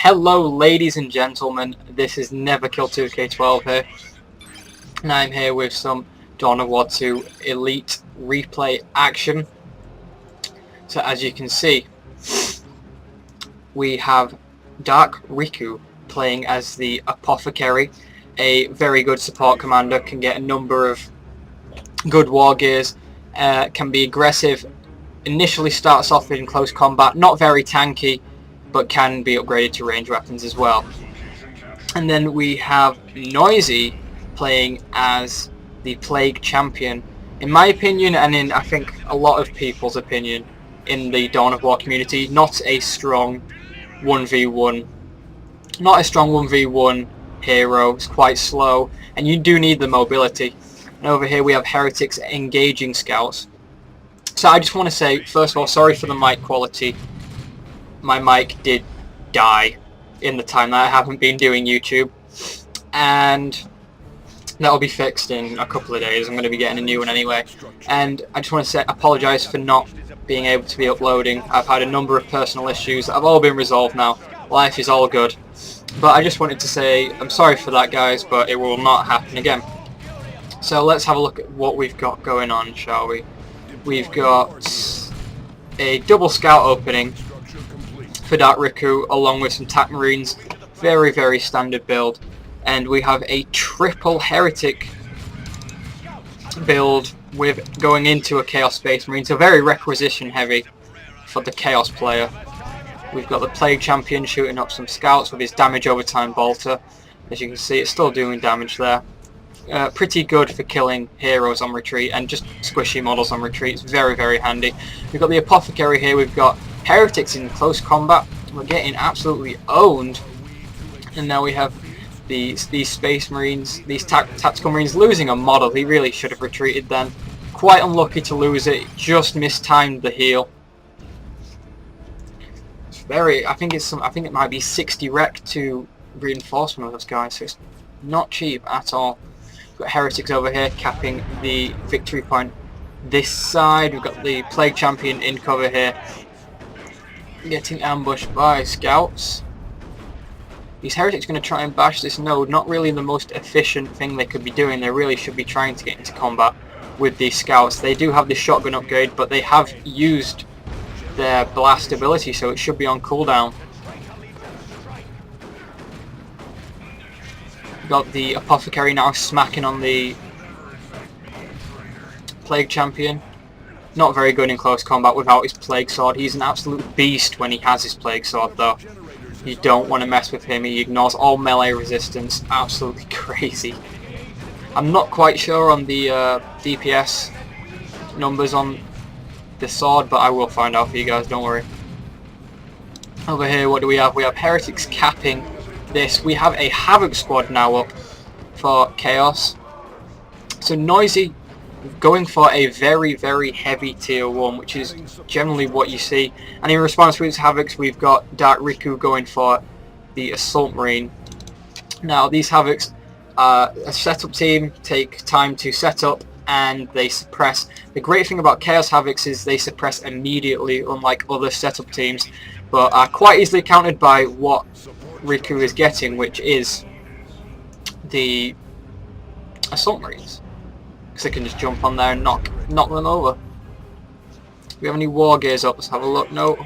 Hello ladies and gentlemen, this is Neverkill2K12 here, and I'm here with some Dawn of War 2 Elite replay action. So as you can see, we have Dark Riku playing as the Apothecary, a very good support commander, can get a number of good war gears, can be aggressive, initially starts off in close combat, not very tanky, but can be upgraded to range weapons as well. And then we have Noisy playing as the Plague Champion. In my opinion, and in I think a lot of people's opinion in the Dawn of War community, not a strong 1v1 hero. It's quite slow, and you do need the mobility. And over here we have Heretics engaging scouts. So I just want to say, first of all, sorry for the mic quality. My mic did die in the time that I haven't been doing YouTube, and that'll be fixed in a couple of days. I'm going to be getting a new one anyway, and I just want to say apologise for not being able to be uploading. I've had a number of personal issues that have all been resolved now. Life is all good, but I just wanted to say I'm sorry for that, guys, but it will not happen again. So let's have a look at what we've got going on, shall we? We've got a double scout opening for Dark Riku, along with some TAC Marines. Very, very standard build. And we have a triple Heretic build with going into a Chaos Space Marine, so very requisition heavy for the Chaos player. We've got the Plague Champion shooting up some scouts with his damage over time bolter. As you can see, it's still doing damage there. Pretty good for killing heroes on retreat and just squishy models on retreat. It's very, very handy. We've got the Apothecary here. We've got Heretics in close combat. We're getting absolutely owned. And now we have these Space Marines, these Tactical Marines losing a model. He really should have retreated then. Quite unlucky to lose it. Just mistimed the heal. I think it might be 60 rec to reinforcement of those guys, so it's not cheap at all. We've got Heretics over here capping the victory point this side. We've got the Plague Champion in cover here, getting ambushed by scouts. These Heretics are going to try and bash this node. Not really the most efficient thing they could be doing. They really should be trying to get into combat with these scouts. They do have the shotgun upgrade, but they have used their blast ability, so it should be on cooldown. Got the Apothecary now smacking on the Plague Champion. Not very good in close combat without his Plague Sword. He's an absolute beast when he has his Plague Sword though. You don't want to mess with him. He ignores all melee resistance. Absolutely crazy. I'm not quite sure on the DPS numbers on the sword, but I will find out for you guys, don't worry. Over here, what do we have? We have Heretics capping this. We have a Havoc squad now up for Chaos. So Noisy going for a very, very heavy tier 1, which is generally what you see. And in response to his Havocs, we've got Dark Riku going for the Assault Marine. Now, these Havocs are a setup team, take time to set up, and they suppress. The great thing about Chaos Havocs is they suppress immediately, unlike other setup teams, but are quite easily countered by what Riku is getting, which is the Assault Marines. They can just jump on there and knock them over. Do we have any war gears up? Let's have a look. Nope,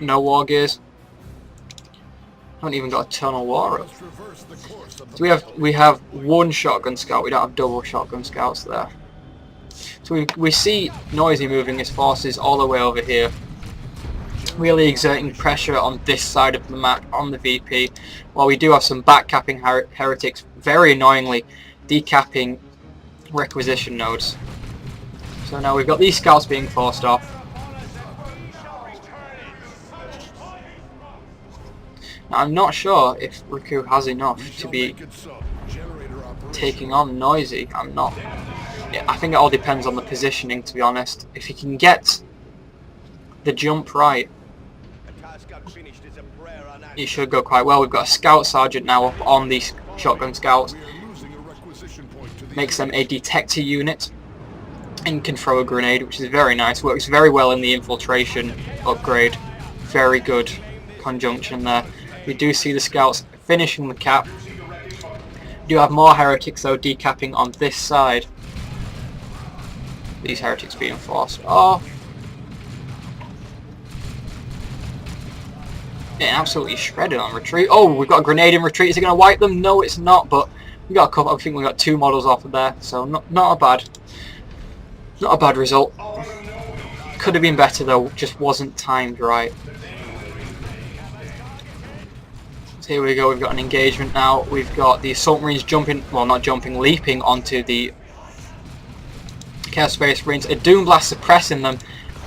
no war gears. Haven't even got a Eternal War up. So we have one shotgun scout. We don't have double shotgun scouts there. So we see Noisy moving his forces all the way over here, really exerting pressure on this side of the map on the VP, while we do have some backcapping Heretics, very annoyingly decapping requisition nodes. So now we've got these scouts being forced off. Now I'm not sure if Riku has enough to be taking on Noisy. I think it all depends on the positioning, to be honest. If he can get the jump right, he should go quite well. We've got a Scout Sergeant now up on these shotgun scouts. Makes them a detector unit and can throw a grenade, which is very nice. Works very well in the infiltration upgrade. Very good conjunction there. We do see the scouts finishing the cap. We do have more heretics though decapping on this side. These heretics being forced off. Yeah, absolutely shredded on retreat. Oh, we've got a grenade in retreat. Is it going to wipe them? No, it's not. But we got a couple. I think we got 2 models off of there, so not a bad result. Could have been better though. Just wasn't timed right. So here we go. We've got an engagement now. We've got the assault marines jumping. Well, not jumping, leaping onto the Chaos Space Marines. A Doom Blast suppressing them.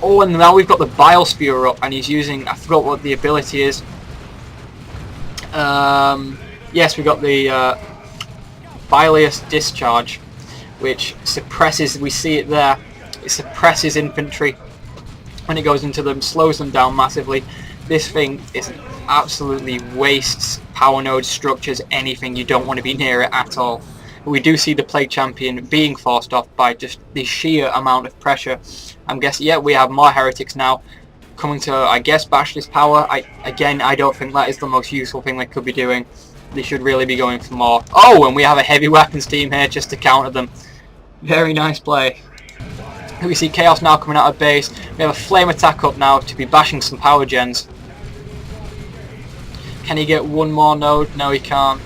Oh, and now we've got the Bile Spewer up, and he's using, I forgot what the ability is. Yes, we've got the Bilious Discharge, which suppresses, we see it there, it suppresses infantry when it goes into them, slows them down massively. This thing is absolutely wastes power nodes, structures, anything. You don't want to be near it at all. We do see the Plague Champion being forced off by just the sheer amount of pressure. I'm guessing, yeah, we have more heretics now coming to, I guess, bash this power. Again, I don't think that is the most useful thing they could be doing. They should really be going for more. Oh, and we have a heavy weapons team here just to counter them. Very nice play. We see Chaos now coming out of base. We have a flame attack up now to be bashing some power gens. Can he get one more node? No, he can't.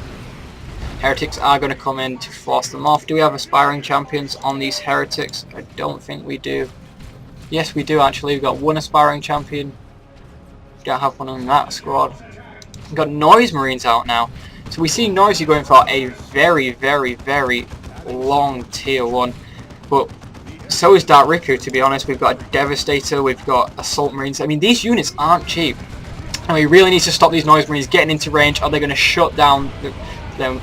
Heretics are going to come in to force them off. Do we have aspiring champions on these heretics? I don't think we do. Yes, we do actually. We've got 1 aspiring champion. We don't have one on that squad. We've got Noise Marines out now. So we see Noisy going for a very, very, very long tier 1. But so is Dark Riku, to be honest. We've got a Devastator, we've got Assault Marines. I mean, these units aren't cheap. And we really need to stop these Noise Marines getting into range, or they're going to shut down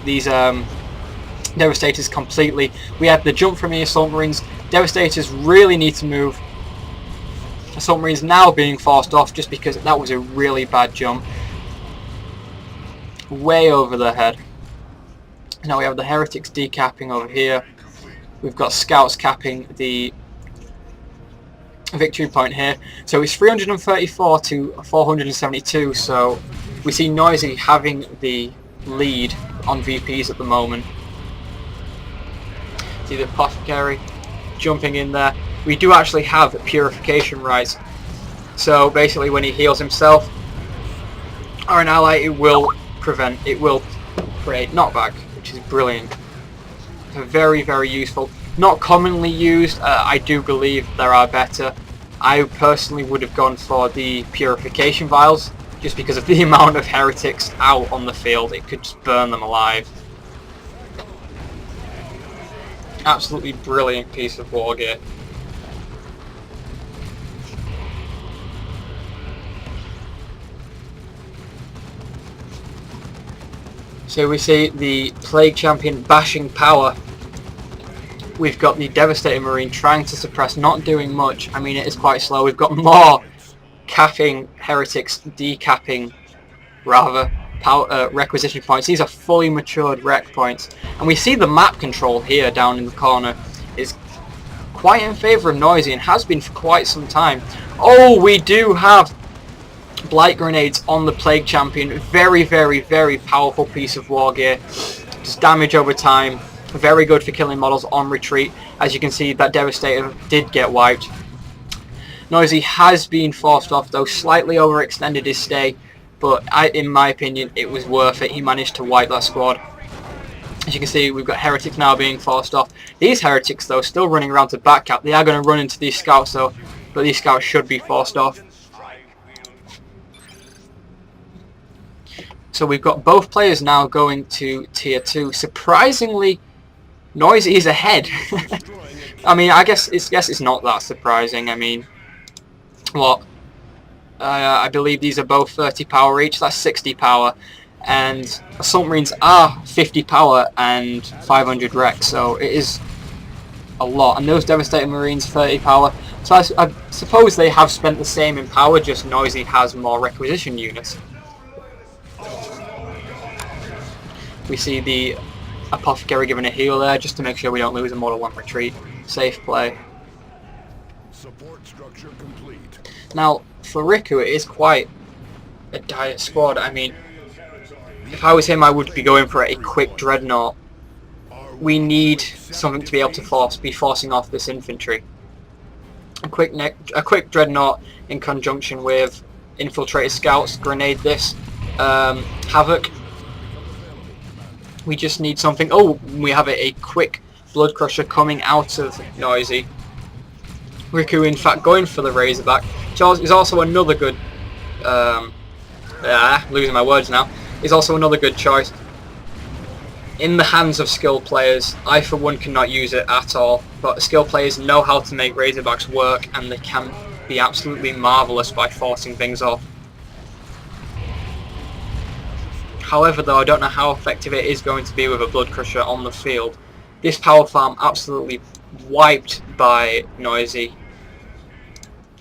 these Devastators completely. We have the jump from the Assault Marines. Devastators really need to move. Assault Marines now being forced off just because that was a really bad jump. Way over their head. Now we have the Heretics decapping over here. We've got Scouts capping the victory point here. So it's 334 to 472, so we see Noisy having the lead on VPs at the moment. See the Apothecary jumping in there. We do actually have purification rights, so basically when he heals himself or an ally, it will create knockback, which is brilliant. Very, very useful. Not commonly used. I do believe there are better. I personally would have gone for the purification vials, just because of the amount of heretics out on the field. It could just burn them alive. Absolutely brilliant piece of war gear. So we see the Plague Champion bashing power. We've got the Devastator Marine trying to suppress, not doing much. I mean, it is quite slow. We've got more capping heretics, decapping, rather, power, requisition points. These are fully matured rec points. And we see the map control here down in the corner is quite in favour of Noisy and has been for quite some time. Oh, we do have Blight Grenades on the Plague Champion. Very, very, very powerful piece of war gear. Just damage over time. Very good for killing models on retreat. As you can see, that Devastator did get wiped. Noisy has been forced off though, slightly overextended his stay, but in my opinion it was worth it. He managed to wipe that squad. As you can see, we've got Heretics now being forced off. These Heretics though, still running around to backcap. They are going to run into these Scouts though, but these Scouts should be forced off. So we've got both players now going to tier 2. Surprisingly, Noisy is ahead. I mean, I guess it's not that surprising. I mean, what? I believe these are both 30 power each. That's 60 power, and Assault Marines are 50 power and 500 rec. So it is a lot. And those Devastator Marines 30 power. So I suppose they have spent the same in power. Just Noisy has more requisition units. We see the Apothecary giving a heal there just to make sure we don't lose a model on retreat. Safe play. Support structure complete. Now, for Riku, it is quite a dire squad. I mean, If I was him, I would be going for a quick dreadnought. We need something to be able to be forcing off this infantry. A quick dreadnought in conjunction with infiltrated scouts, grenade this havoc. We just need something. Oh, we have a quick blood crusher coming out of Noisy. Riku, in fact, going for the Razorback. Is also another good. Losing my words now. Is also another good choice. In the hands of skilled players, I for one cannot use it at all, but skilled players know how to make Razorbacks work, and they can be absolutely marvellous by forcing things off. However though, I don't know how effective it is going to be with a Blood Crusher on the field. This power farm absolutely wiped by Noisy.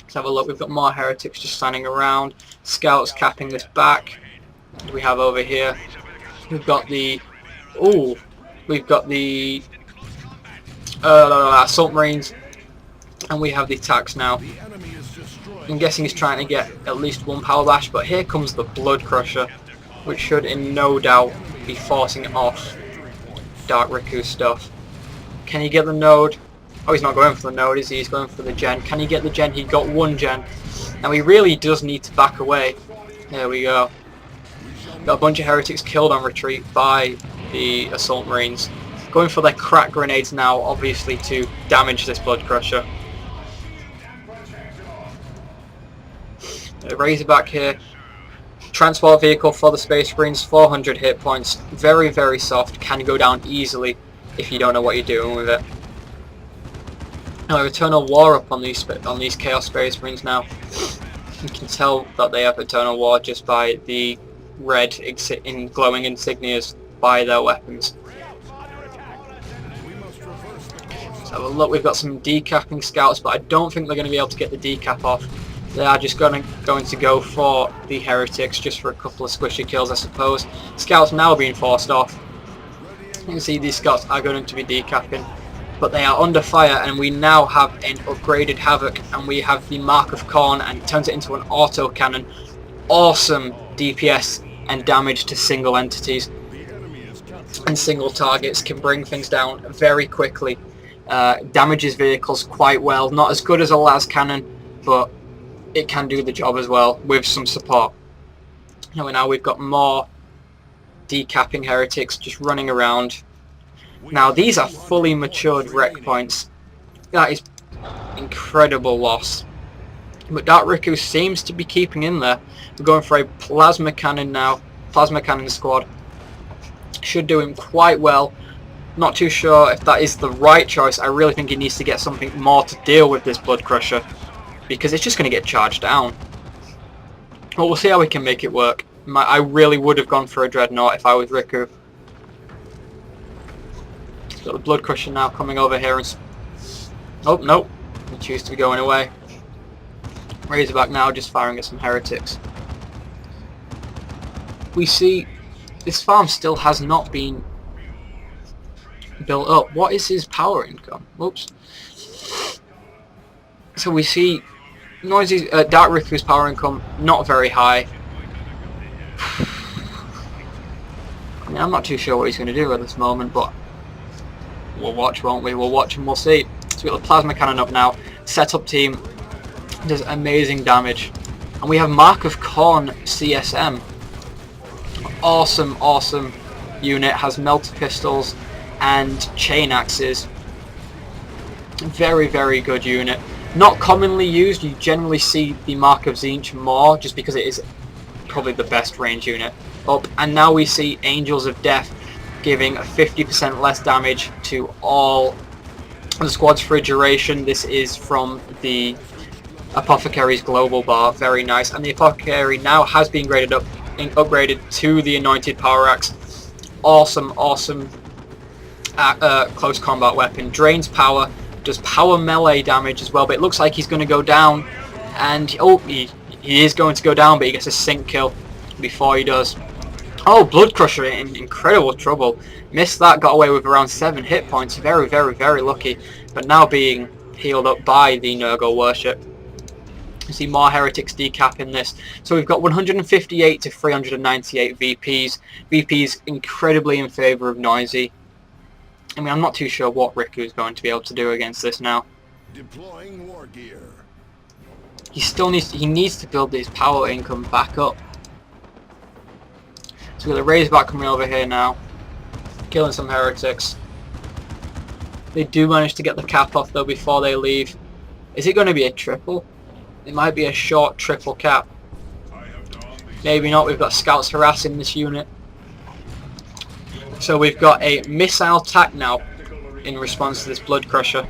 Let's have a look, we've got more heretics just standing around, scouts capping this back. What do we have over here? We've got the assault marines, and we have the attacks now. I'm guessing he's trying to get at least one power bash, but here comes the Blood Crusher, which should in no doubt be forcing off Dark Riku stuff. Can he get the node? Oh, he's not going for the node, is he? He's going for the gen. Can he get the gen? He got one gen. Now he really does need to back away. There we go. Got a bunch of heretics killed on retreat by the assault marines. Going for their crack grenades now, obviously to damage this Blood Crusher. Razorback here. Transport vehicle for the Space Marines, 400 hit points. Very, very soft. Can go down easily if you don't know what you're doing with it. Now, Eternal War up on these Chaos Space Marines now. You can tell that they have Eternal War just by the red glowing insignias by their weapons. Let's have a look. We've got some decapping scouts, but I don't think they're going to be able to get the decap off. They are just going to go for the heretics just for a couple of squishy kills, I suppose. Scouts now being forced off. You can see these scouts are going to be decapping, but they are under fire, and we now have an upgraded Havoc, and we have the Mark of Khorne, and it turns it into an auto cannon. Awesome DPS and damage to single entities and single targets, can bring things down very quickly. Damages vehicles quite well. Not as good as a las cannon, but it can do the job as well with some support. Now we've got more decapping heretics just running around. Now these are fully matured wreck points. That is incredible loss. But Dark Riku seems to be keeping in there. We're going for a plasma cannon now. Plasma cannon squad. Should do him quite well. Not too sure if that is the right choice. I really think he needs to get something more to deal with this Blood Crusher, because it's just going to get charged down. Well, we'll see how we can make it work. I really would have gone for a Dreadnought if I was Riku. Got the Blood Crusher now coming over here and... Oh, no. We choose to be going away. Razorback now just firing at some heretics. We see this farm still has not been built up. What is his power income? Whoops. So we see Noisy's Dark Riku's power income not very high. I mean, I'm not too sure what he's going to do at this moment, but we'll watch, won't we? We'll watch and we'll see. So we've got the plasma cannon up now. Setup team does amazing damage, and we have Mark of Khorne CSM. Awesome, awesome unit. Has melter pistols and chain axes. Very, very good unit. Not commonly used. You generally see the Mark of Tzeentch more, just because it is probably the best range unit up. And now we see Angels of Death giving 50% less damage to all the squads for a duration. This is from the Apothecary's global bar. Very nice. And the Apothecary now has been upgraded to the Anointed Power Axe. Awesome, awesome close combat weapon. Drains power, does power melee damage as well, but it looks like he's going to go down, and oh, he is going to go down, but he gets a sync kill before he does. Oh, Blood Crusher in incredible trouble. Missed that, got away with around 7 hit points. Very, very, very lucky, but now being healed up by the Nurgle Worship. You see more heretics decapping this. So we've got 158 to 398 VPs. VPs incredibly in favour of Noisy. I mean, I'm not too sure what Riku is going to be able to do against this now. Deploying war gear. He needs to build his power income back up. So we've got the Razorback coming over here now, killing some heretics. They do manage to get the cap off though before they leave. Is it going to be a triple? It might be a short triple cap. Maybe not. We've got scouts harassing this unit. So we've got a missile attack now in response to this Blood Crusher.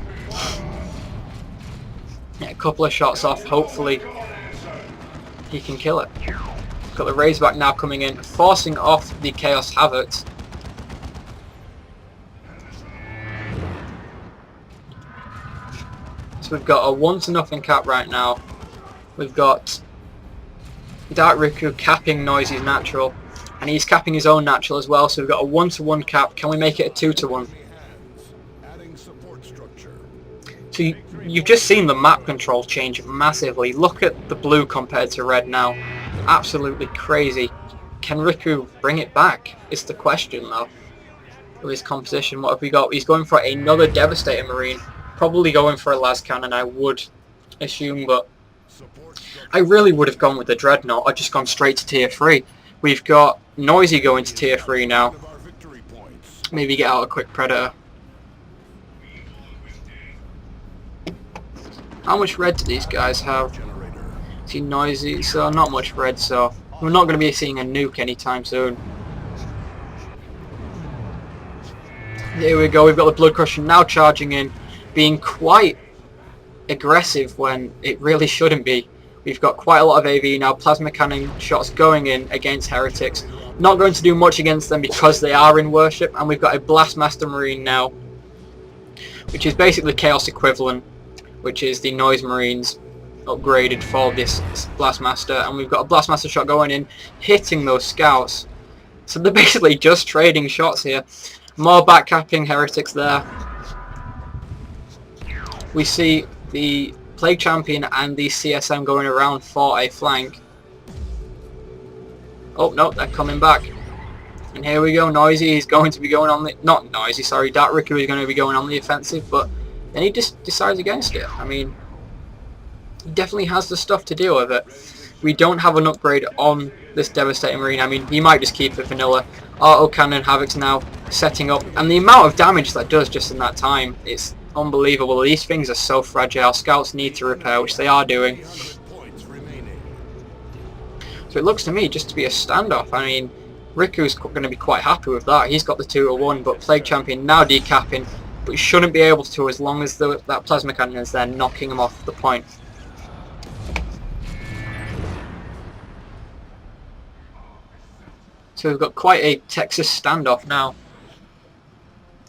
Yeah, a couple of shots off. Hopefully he can kill it. Got the Razorback now coming in, forcing off the Chaos Havocs. So we've got a 1-0 cap right now. We've got Dark Riku capping Noisy's natural, and he's capping his own natural as well. So we've got a 1-to-1 cap. Can we make it a 2-to-1? So you've just seen the map control change massively. Look at the blue compared to red now. Absolutely crazy. Can Riku bring it back? Is the question though. With his composition, what have we got? He's going for another Devastator Marine. Probably going for a las cannon, I would assume, but I really would have gone with the Dreadnought. I've just gone straight to tier 3. We've got Noisy going to tier 3 now. Maybe get out a quick Predator. How much red do these guys have? See, Noisy, so not much red, so we're not going to be seeing a nuke anytime soon. There we go, we've got the Blood Crusher now charging in, being quite aggressive when it really shouldn't be. We've got quite a lot of AV now, plasma cannon shots going in against heretics. Not going to do much against them because they are in worship, and we've got a Blastmaster Marine now, which is basically Chaos equivalent, which is the Noise Marines upgraded for this Blastmaster, and we've got a Blastmaster shot going in, hitting those scouts. So they're basically just trading shots here. More backcapping heretics there. We see the Plague Champion and the CSM going around for a flank. Oh no, they're coming back. And here we go, Noisy is going to be going on the... Not Noisy, sorry, Dark Riku is going to be going on the offensive, but then he just decides against it. I mean, he definitely has the stuff to deal with it. We don't have an upgrade on this Devastating Marine. I mean, he might just keep it vanilla. Auto Cannon Havoc's now setting up, and the amount of damage that does just in that time, it's unbelievable. These things are so fragile. Scouts need to repair, which they are doing. So it looks to me just to be a standoff. I mean, Riku's going to be quite happy with that. He's got the 2-1, but Plague Champion now decapping, but he shouldn't be able to as long as that Plasma Cannon is there knocking him off the point. So we've got quite a Texas standoff now.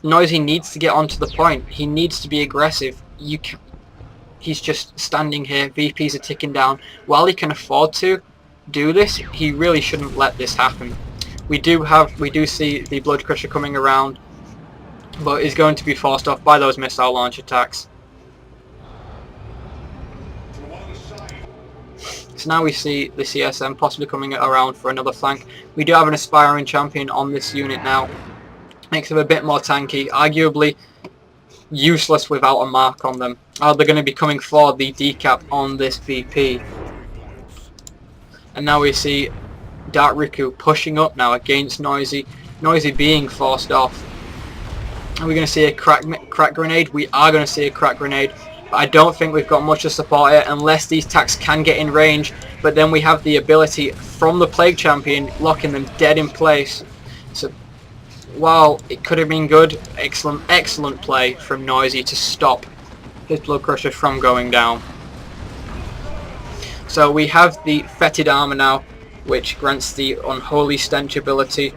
Noisy needs to get onto the point. He needs to be aggressive. He's just standing here. VPs are ticking down. While he can afford to do this, he really shouldn't let this happen. We do see the Blood Crusher coming around, but is going to be forced off by those missile launch attacks. So now we see the CSM possibly coming around for another flank. We do have an Aspiring Champion on this unit now. Makes them a bit more tanky, arguably useless without a mark on them. They're going to be coming for the decap on this VP. And now we see Dark Riku pushing up now against Noisy. Noisy being forced off. Are we going to see a crack grenade? We are going to see a crack grenade. But I don't think we've got much to support it unless these attacks can get in range. But then we have the ability from the Plague Champion locking them dead in place. So while it could have been good, excellent play from Noisy to stop his Blood Crusher from going down. So we have the Fetid Armor now, which grants the Unholy Stench ability.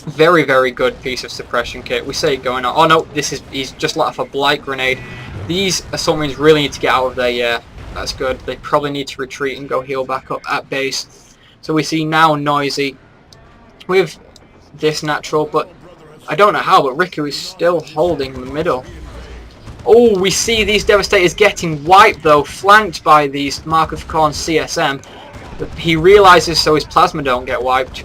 Very, very good piece of suppression kit. We see it going on. Oh no, he's just let off a Blight Grenade. These Assault Marines really need to get out of there, yeah. That's good. They probably need to retreat and go heal back up at base. So we see now Noisy with this natural, but I don't know how, but Riku is still holding the middle. Oh, we see these Devastators getting wiped though, flanked by these Mark of Khorne CSM. But he realises so his plasma don't get wiped.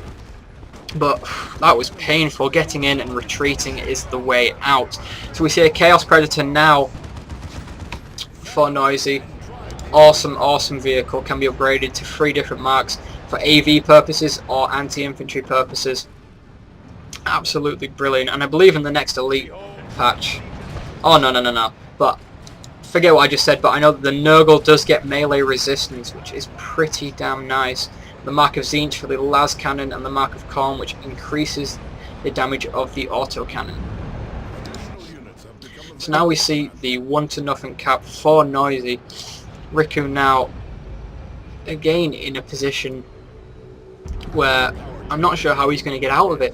But that was painful. Getting in and retreating is the way out. So we see a Chaos Predator now for Noisy. Awesome, awesome vehicle. Can be upgraded to 3 different marks for AV purposes or anti-infantry purposes. Absolutely brilliant. And I believe in the next Elite patch. Oh, no. But forget what I just said, but I know that the Nurgle does get melee resistance, which is pretty damn nice. The Mark of Tzeentch for the las cannon, and the Mark of Khorne, which increases the damage of the autocannon. So now we see the 1-0 cap for Noisy. Riku now again in a position where I'm not sure how he's going to get out of it.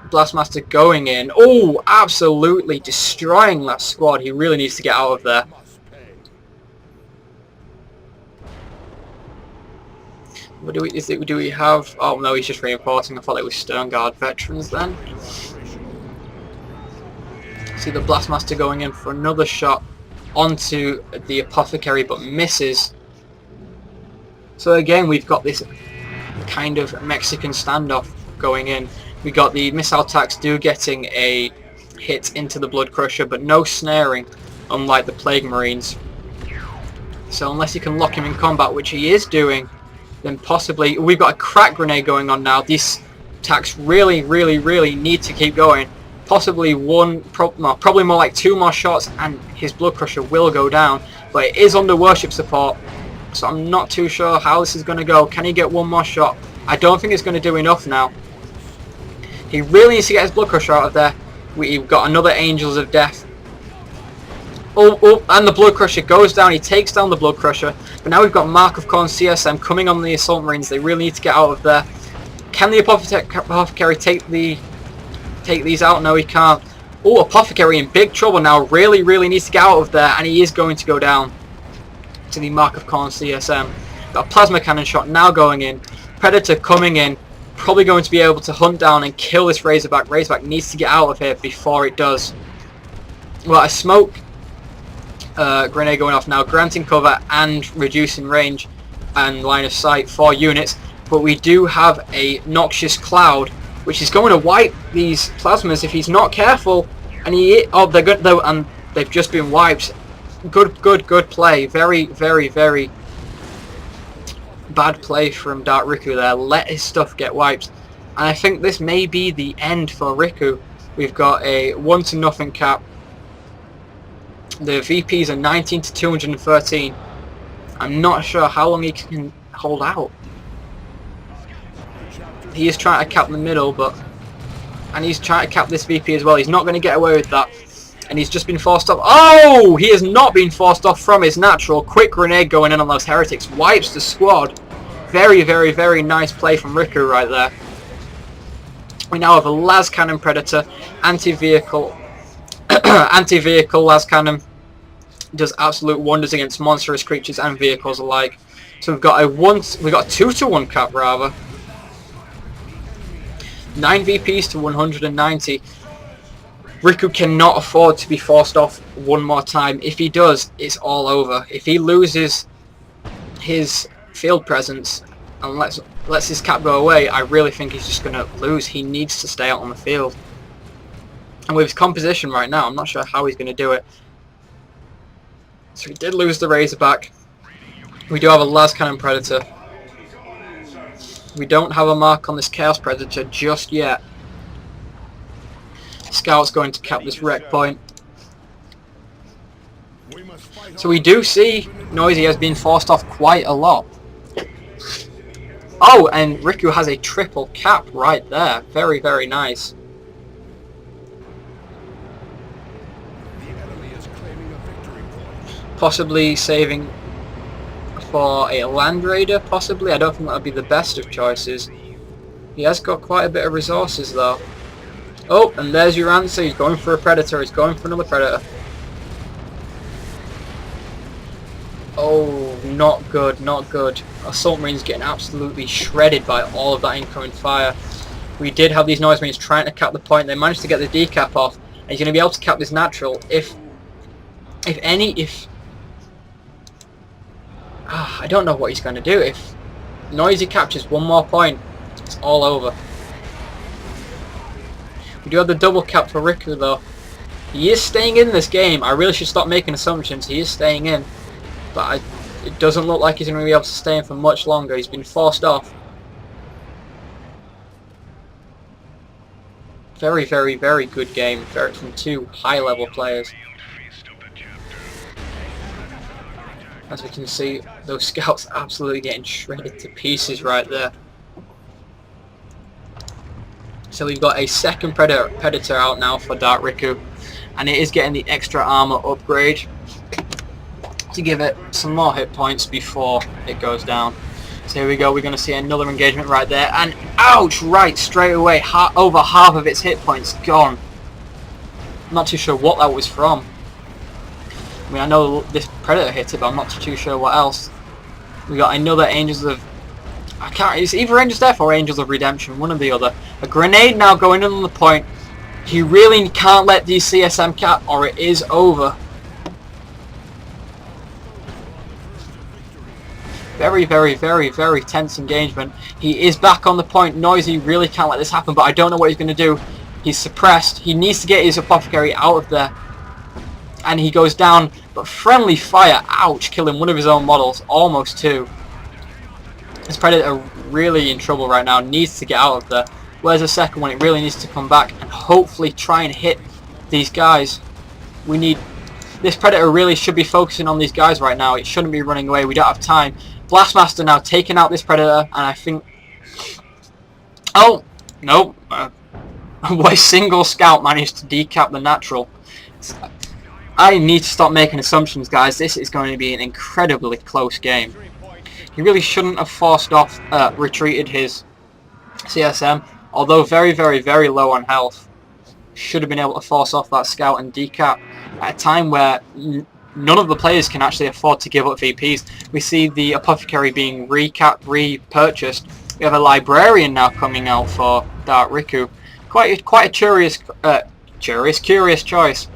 Blastmaster going in. Oh, absolutely destroying that squad. He really needs to get out of there. What do we have? Oh no, he's just reinforcing. I thought it was Sternguard veterans then. See the Blastmaster going in for another shot onto the Apothecary, but misses. So again, we've got this kind of Mexican standoff going in. We got the missile attacks getting a hit into the Blood Crusher, but no snaring, unlike the Plague Marines. So unless you can lock him in combat, which he is doing, then possibly we've got a crack grenade going on now. These attacks really need to keep going. Possibly probably more like 2 more shots, and his Blood Crusher will go down. But it is under worship support, so I'm not too sure how this is going to go. Can he get 1 more shot? I don't think it's going to do enough now. He really needs to get his Blood Crusher out of there. We've got another Angels of Death. Oh, and the Blood Crusher goes down. He takes down the Blood Crusher. But now we've got Mark of Khorne CSM coming on the Assault Marines. They really need to get out of there. Can the Apothecary take these out? No, he can't. Oh, Apothecary in big trouble now. Really needs to get out of there. And he is going to go down to the Mark of Khorne CSM. Got a Plasma Cannon shot now going in. Predator coming in. Probably going to be able to hunt down and kill this Razorback. Razorback needs to get out of here before it does. Well, a smoke grenade going off now, granting cover and reducing range and line of sight for units. But we do have a Noxious Cloud, which is going to wipe these plasmas if he's not careful. And they're good though, and they've just been wiped. Good play. Very bad play from Dark Riku there. Let his stuff get wiped. And I think this may be the end for Riku. We've got a 1-0 cap. The VPs are 19 to 213. I'm not sure how long he can hold out. He is trying to cap the middle, and he's trying to cap this VP as well. He's not going to get away with that. And he's just been forced off. Oh! He has not been forced off from his natural. Quick grenade going in on those heretics. Wipes the squad. Very nice play from Riku right there. We now have a las cannon Predator. Anti-vehicle las cannon. Does absolute wonders against monstrous creatures and vehicles alike. So we've got a 2-to-1 cap rather. 9 VPs to 190. Riku cannot afford to be forced off one more time. If he does, it's all over. If he loses his field presence and lets his cap go away, I really think he's just going to lose. He needs to stay out on the field. And with his composition right now, I'm not sure how he's going to do it. So he did lose the Razorback. We do have a las cannon Predator. We don't have a mark on this Chaos Predator just yet. Scout's going to cap this wreck point. So we do see Noisy has been forced off quite a lot. Oh, and Riku has a triple cap right there. Very nice. Possibly saving for a Land Raider, possibly. I don't think that would be the best of choices. He has got quite a bit of resources though. Oh, and there's your answer. He's going for a Predator. He's going for another Predator. Oh, not good. Assault Marines getting absolutely shredded by all of that incoming fire. We did have these Noise Marines trying to cap the point. They managed to get the decap off, And he's going to be able to cap this natural if I don't know what he's going to do. If Noisy captures one more point, it's all over. We do have the double cap for Riku though. He is staying in this game. I really should stop making assumptions. He is staying in. But it doesn't look like he's going to be able to stay in for much longer. He's been forced off. Very, very, very good game from two high-level players. As we can see, those scouts absolutely getting shredded to pieces right there. So we've got a second Predator out now for Dark Riku, and it is getting the extra armor upgrade to give it some more hit points before it goes down. So here we go, we're going to see another engagement right there, and ouch, right straight away, over half of its hit points gone. I'm not too sure what that was from. I mean, I know this Predator hit it, but I'm not too sure what else. We got another Angels of... it's either Angels of Death or Angels of Redemption, one or the other. A grenade now going in on the point. He really can't let these CSM cap or it is over. Very, very, very, very tense engagement. He is back on the point. Noisy really can't let this happen, but I don't know what he's going to do. He's suppressed. He needs to get his Apothecary out of there. And he goes down, but friendly fire, ouch, killing one of his own models, almost two. This Predator really in trouble right now, needs to get out of there. Where's the second one? It really needs to come back and hopefully try and hit these guys. We need... This Predator really should be focusing on these guys right now. It shouldn't be running away. We don't have time. Blastmaster now taking out this Predator, and I think... Oh! Nope. A single scout managed to decap the natural. I need to stop making assumptions, guys. This is going to be an incredibly close game. He really shouldn't have forced off, retreated his CSM, although very, very, very low on health. Should have been able to force off that scout and decap at a time where none of the players can actually afford to give up VPs. We see the Apothecary being repurchased. We have a Librarian now coming out for Dark Riku. Quite a curious choice.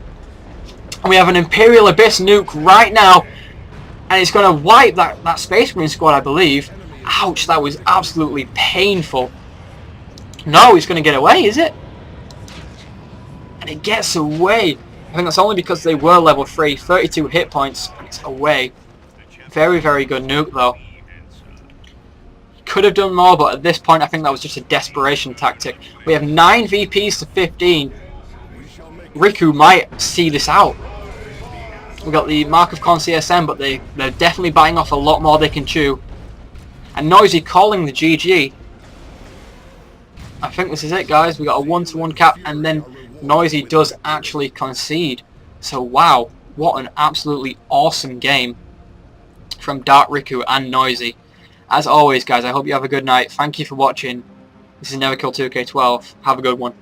And we have an Imperial Abyss nuke right now, and it's going to wipe that Space Marine squad, I believe. Ouch, that was absolutely painful. No, it's going to get away, is it? And it gets away. I think that's only because they were level 3, 32 hit points, and it's away. Very, very good nuke, though. Could have done more, but at this point, I think that was just a desperation tactic. We have 9 VPs to 15. Riku might see this out. We've got the Mark of Con CSM, but they're definitely biting off a lot more they can chew. And Noisy calling the GG. I think this is it, guys. We got a 1-to-1 cap, and then Noisy does actually concede. So wow, what an absolutely awesome game from Dark Riku and Noisy. As always, guys, I hope you have a good night. Thank you for watching. This is Neverkill 2K12. Have a good one.